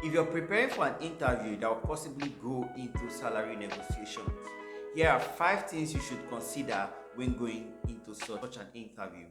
If you're preparing for an interview that will possibly go into salary negotiations, here are 5 things you should consider when going into such an interview.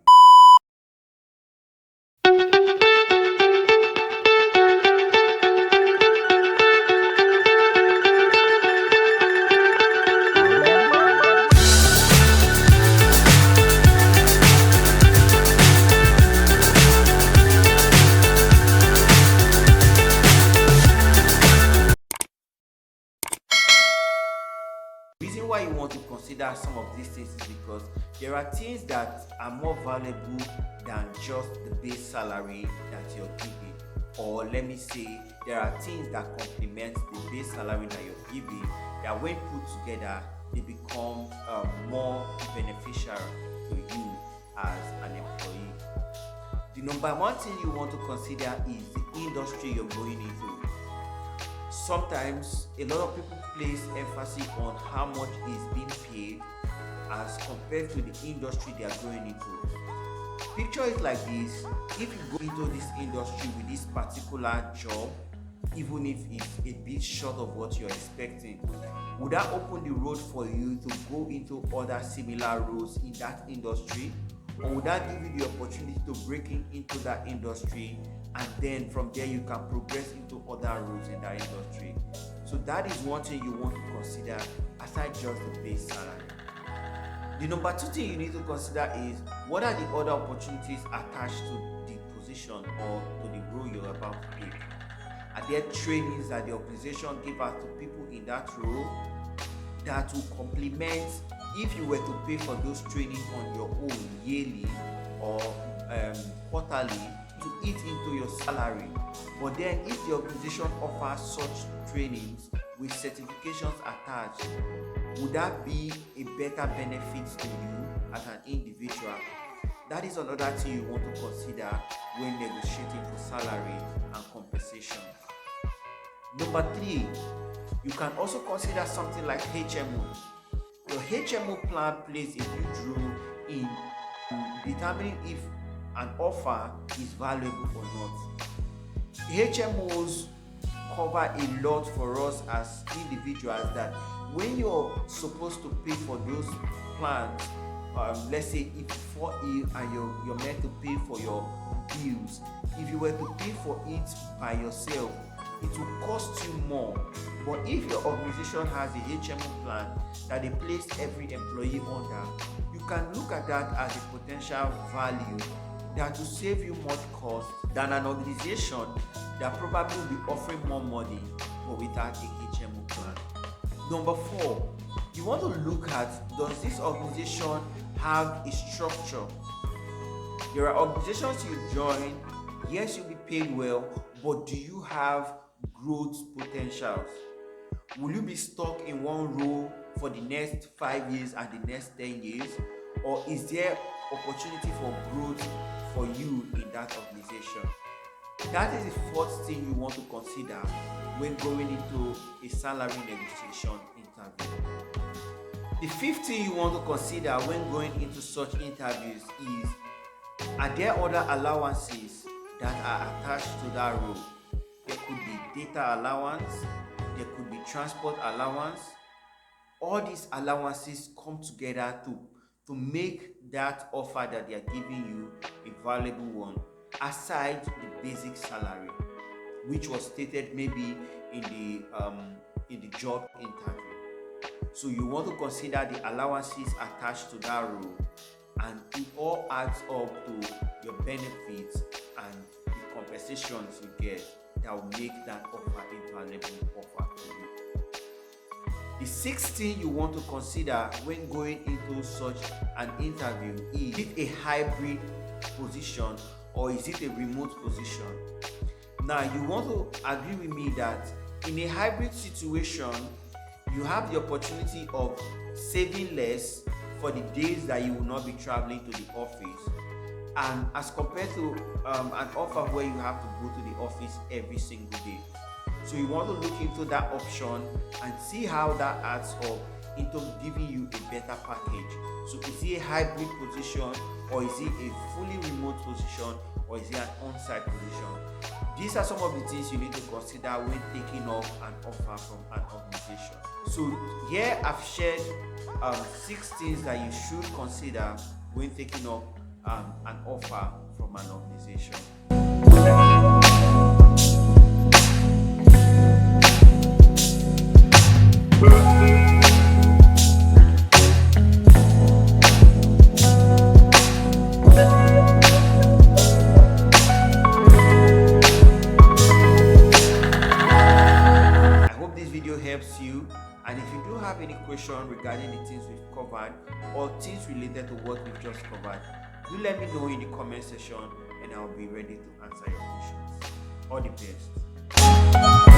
The reason why you want to consider some of these things is because there are things that are more valuable than just the base salary that you're giving. Or let me say, there are things that complement the base salary that you're giving that when put together, they become more beneficial to you as an employee. The number one thing you want to consider is the industry you're going into. Sometimes a lot of people place emphasis on how much is being paid as compared to the industry they are going into. Picture it like this: if you go into this industry with this particular job, even if it's a bit short of what you're expecting, would that open the road for you to go into other similar roles in that industry? Or would that give you the opportunity to break into that industry, and then from there you can progress into other roles in that industry? So that is one thing you want to consider aside just the base salary. The number 2 thing you need to consider is, what are the other opportunities attached to the position or to the role you're about to take? Are there trainings that the organization give out to people in that role that will complement, if you were to pay for those trainings on your own yearly or quarterly, to eat into your salary? But then if the organization offers such trainings with certifications attached, would that be a better benefit to you as an individual? That is another thing you want to consider when negotiating for salary and compensation. Number 3, you can also consider something like HMO. Your HMO plan plays a huge role in determining if an offer is valuable or not. HMOs cover a lot for us as individuals, that when you're supposed to pay for those plans, let's say if you fall ill and you're meant to pay for your bills, if you were to pay for it by yourself, it will cost you more. But if your organization has a HMO plan that they place every employee under, you can look at that as a potential value that will save you much cost than an organization that probably will be offering more money but without a HMO plan. Number 4, you want to look at, does this organization have a structure? There are organizations you join, yes, you'll be paid well, but do you have growth potentials? Will you be stuck in one role for the next 5 years and the next 10 years? Or is there opportunity for growth for you in that organization? That is the 4th thing you want to consider when going into a salary negotiation interview. The 5th thing you want to consider when going into such interviews is, are there other allowances that are attached to that role? There could be data allowance, there could be transport allowance. All these allowances come together to make that offer that they are giving you a valuable one, aside the basic salary, which was stated maybe in the job interview. So you want to consider the allowances attached to that role, and it all adds up to your benefits and the compensations you get that will make that offer a valuable offer to you. The 6th thing you want to consider when going into such an interview is it a hybrid position or is it a remote position? Now, you want to agree with me that in a hybrid situation, you have the opportunity of saving less for the days that you will not be traveling to the office, and as compared to an offer where you have to go to the office every single day. So you want to look into that option and see how that adds up into giving you a better package. So is it a hybrid position, or is it a fully remote position, or is it an on-site position? These are some of the things you need to consider when taking up an offer from an organization. So here I've shared 6 things that you should consider when taking up an offer from an organization. Helps you, and if you do have any question regarding the things we've covered or things related to what we've just covered, do let me know in the comment section and I'll be ready to answer your questions. All the best.